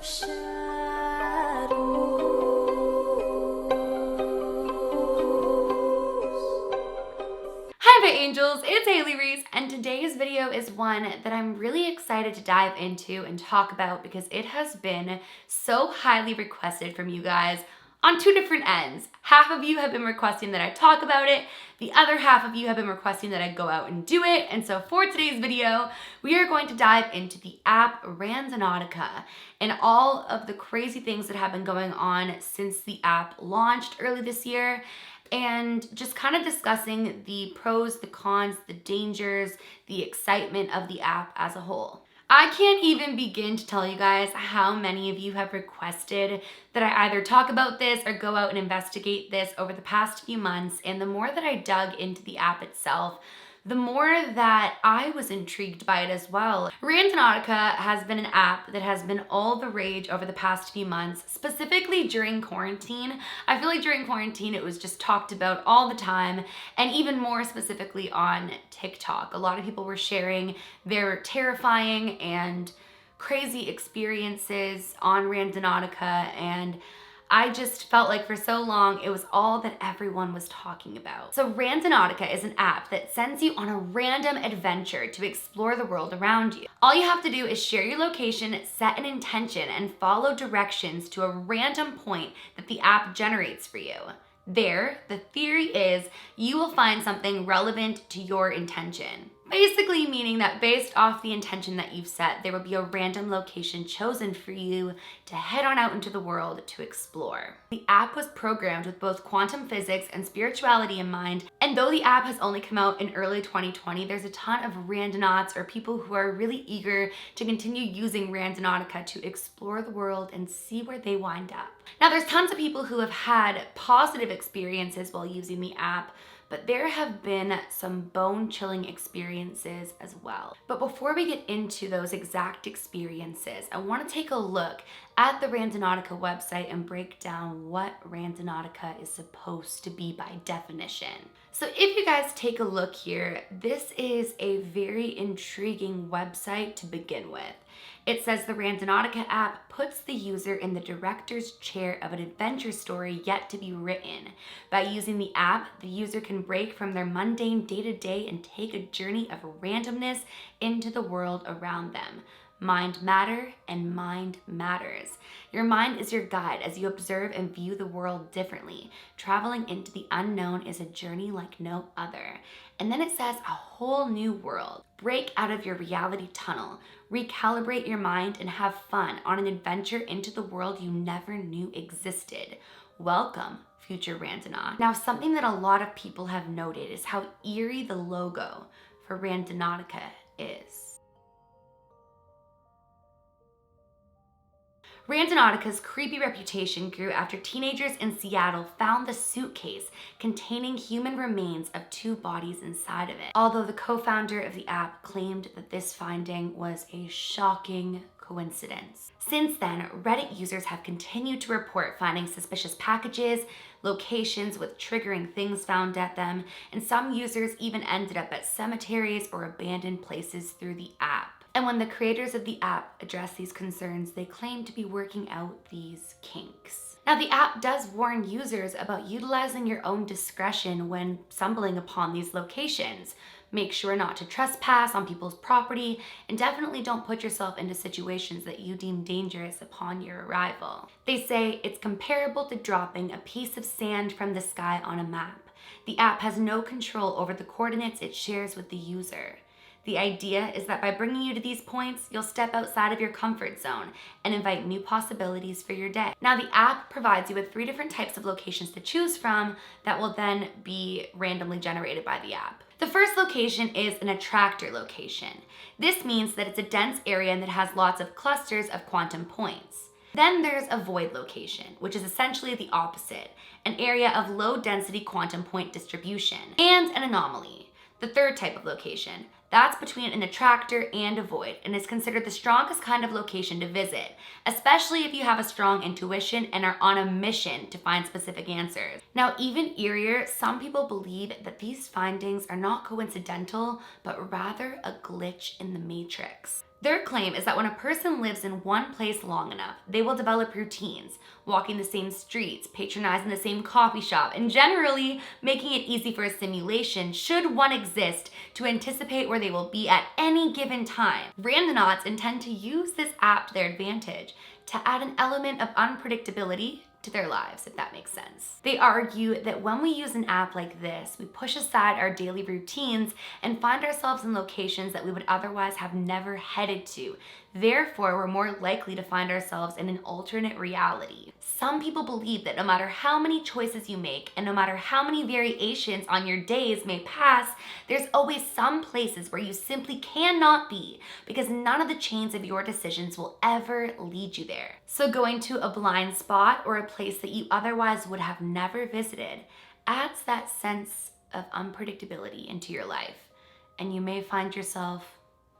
Hi my angels, it's Hailey Reese, and today's video is one that I'm really excited to dive into and talk about because it has been so highly requested from you guys on two different ends. Half of you have been requesting that I talk about it, the other half of you have been requesting that I go out and do it, and so for today's video, we are going to dive into the app Randonautica and all of the crazy things that have been going on since the app launched early this year, and just kind of discussing the pros, the cons, the dangers, the excitement of the app as a whole. I can't even begin to tell you guys how many of you have requested that I either talk about this or go out and investigate this over the past few months, and the more that I dug into the app itself, the more that I was intrigued by it as well. Randonautica has been an app that has been all the rage over the past few months, specifically during quarantine. I feel like during quarantine it was just talked about all the time, and even more specifically on TikTok. A lot of people were sharing their terrifying and crazy experiences on Randonautica, and I just felt like for so long it was all that everyone was talking about. So Randonautica is an app that sends you on a random adventure to explore the world around you. All you have to do is share your location, set an intention, and follow directions to a random point that the app generates for you. There, the theory is you will find something relevant to your intention. Basically meaning that based off the intention that you've set, there will be a random location chosen for you to head on out into the world to explore. The app was programmed with both quantum physics and spirituality in mind, and though the app has only come out in early 2020, there's a ton of randonauts or people who are really eager to continue using Randonautica to explore the world and see where they wind up. Now, there's tons of people who have had positive experiences while using the app, but there have been some bone-chilling experiences as well. But before we get into those exact experiences, I want to take a look at the Randonautica website and break down what Randonautica is supposed to be by definition. So if you guys take a look here, this is a very intriguing website to begin with. It says the Randonautica app puts the user in the director's chair of an adventure story yet to be written. By using the app, the user can break from their mundane day-to-day and take a journey of randomness into the world around them. Mind matter and mind matters. Your mind is your guide as you observe and view the world differently. Traveling into the unknown is a journey like no other. And then it says a whole new world. Break out of your reality tunnel. Recalibrate your mind and have fun on an adventure into the world you never knew existed. Welcome, future Randonaut. Now, something that a lot of people have noted is how eerie the logo for Randonautica is. Randonautica's creepy reputation grew after teenagers in Seattle found the suitcase containing human remains of two bodies inside of it. Although the co-founder of the app claimed that this finding was a shocking coincidence. Since then, Reddit users have continued to report finding suspicious packages, locations with triggering things found at them, and some users even ended up at cemeteries or abandoned places through the app. And when the creators of the app address these concerns, they claim to be working out these kinks. Now, the app does warn users about utilizing your own discretion when stumbling upon these locations. Make sure not to trespass on people's property, and definitely don't put yourself into situations that you deem dangerous upon your arrival. They say it's comparable to dropping a piece of sand from the sky on a map. The app has no control over the coordinates it shares with the user. The idea is that by bringing you to these points, you'll step outside of your comfort zone and invite new possibilities for your day. Now, the app provides you with 3 different types of locations to choose from that will then be randomly generated by the app. The first location is an attractor location. This means that it's a dense area and that has lots of clusters of quantum points. Then there's a void location, which is essentially the opposite, an area of low density quantum point distribution, and an anomaly. The third type of location, that's between an attractor and a void, and is considered the strongest kind of location to visit, especially if you have a strong intuition and are on a mission to find specific answers. Now, even eerier, some people believe that these findings are not coincidental, but rather a glitch in the matrix. Their claim is that when a person lives in one place long enough, they will develop routines, walking the same streets, patronizing the same coffee shop, and generally making it easy for a simulation, should one exist, to anticipate where they will be at any given time. Randonauts intend to use this app to their advantage, to add an element of unpredictability to their lives, if that makes sense. They argue that when we use an app like this, we push aside our daily routines and find ourselves in locations that we would otherwise have never headed to. Therefore, we're more likely to find ourselves in an alternate reality. Some people believe that no matter how many choices you make and no matter how many variations on your days may pass, there's always some places where you simply cannot be because none of the chains of your decisions will ever lead you there. So going to a blind spot or a place that you otherwise would have never visited adds that sense of unpredictability into your life, and you may find yourself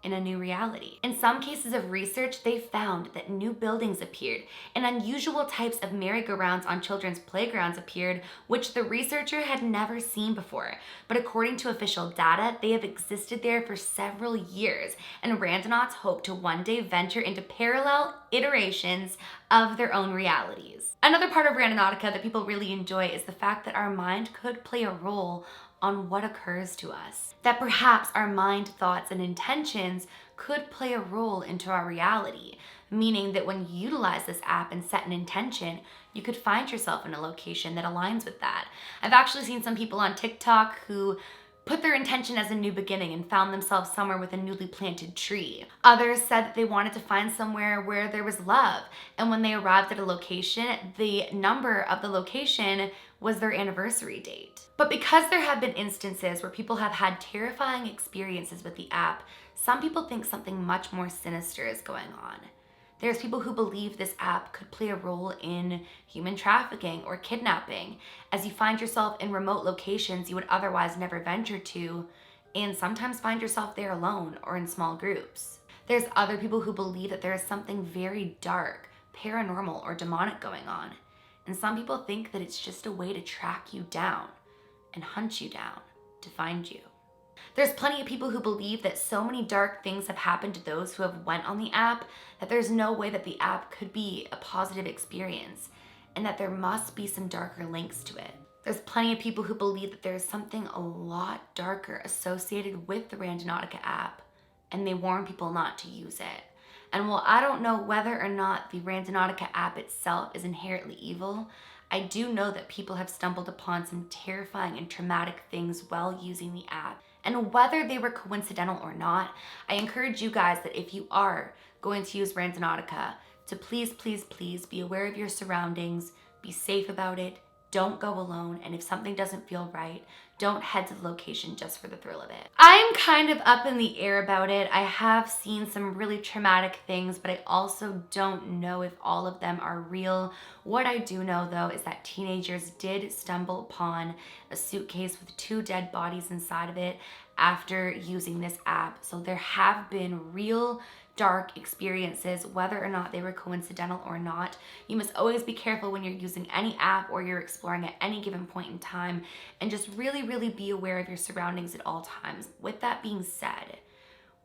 in a new reality. In some cases of research, they found that new buildings appeared and unusual types of merry-go-rounds on children's playgrounds appeared, which the researcher had never seen before. But according to official data, they have existed there for several years, and randonauts hope to one day venture into parallel iterations of their own realities. Another part of Randonautica that people really enjoy is the fact that our mind could play a role on what occurs to us. That perhaps our mind, thoughts, and intentions could play a role into our reality, meaning that when you utilize this app and set an intention, you could find yourself in a location that aligns with that. I've actually seen some people on TikTok who put their intention as a new beginning and found themselves somewhere with a newly planted tree. Others said that they wanted to find somewhere where there was love, and when they arrived at a location, the number of the location was their anniversary date. But because there have been instances where people have had terrifying experiences with the app, some people think something much more sinister is going on. There's people who believe this app could play a role in human trafficking or kidnapping, as you find yourself in remote locations you would otherwise never venture to, and sometimes find yourself there alone or in small groups. There's other people who believe that there is something very dark, paranormal, or demonic going on, and some people think that it's just a way to track you down and hunt you down to find you. There's plenty of people who believe that so many dark things have happened to those who have went on the app that there's no way that the app could be a positive experience, and that there must be some darker links to it. There's plenty of people who believe that there's something a lot darker associated with the Randonautica app, and they warn people not to use it. And while I don't know whether or not the Randonautica app itself is inherently evil, I do know that people have stumbled upon some terrifying and traumatic things while using the app. And whether they were coincidental or not, I encourage you guys that if you are going to use Randonautica, to please, please, please be aware of your surroundings, be safe about it, don't go alone, and if something doesn't feel right, don't head to the location just for the thrill of it. I'm kind of up in the air about it. I have seen some really traumatic things, but I also don't know if all of them are real. What I do know though is that teenagers did stumble upon a suitcase with 2 dead bodies inside of it after using this app. So there have been real dark experiences, whether or not they were coincidental or not. You must always be careful when you're using any app or you're exploring at any given point in time, and just really, really be aware of your surroundings at all times. With that being said,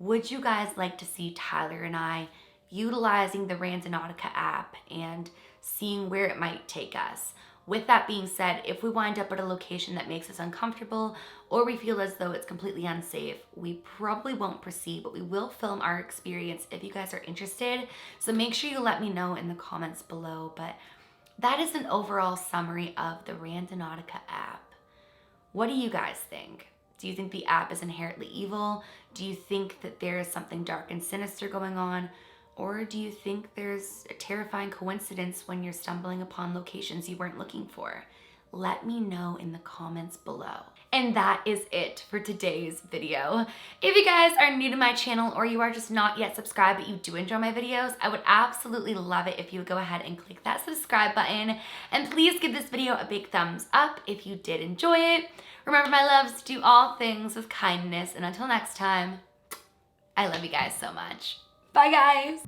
would you guys like to see Tyler and I utilizing the Randonautica app and seeing where it might take us? With that being said, if we wind up at a location that makes us uncomfortable or we feel as though it's completely unsafe, we probably won't proceed, but we will film our experience if you guys are interested. So make sure you let me know in the comments below. But that is an overall summary of the Randonautica app. What do you guys think? Do you think the app is inherently evil? Do you think that there is something dark and sinister going on? Or do you think there's a terrifying coincidence when you're stumbling upon locations you weren't looking for? Let me know in the comments below. And that is it for today's video. If you guys are new to my channel or you are just not yet subscribed but you do enjoy my videos, I would absolutely love it if you would go ahead and click that subscribe button. And please give this video a big thumbs up if you did enjoy it. Remember, my loves, do all things with kindness. And until next time, I love you guys so much. Bye, guys.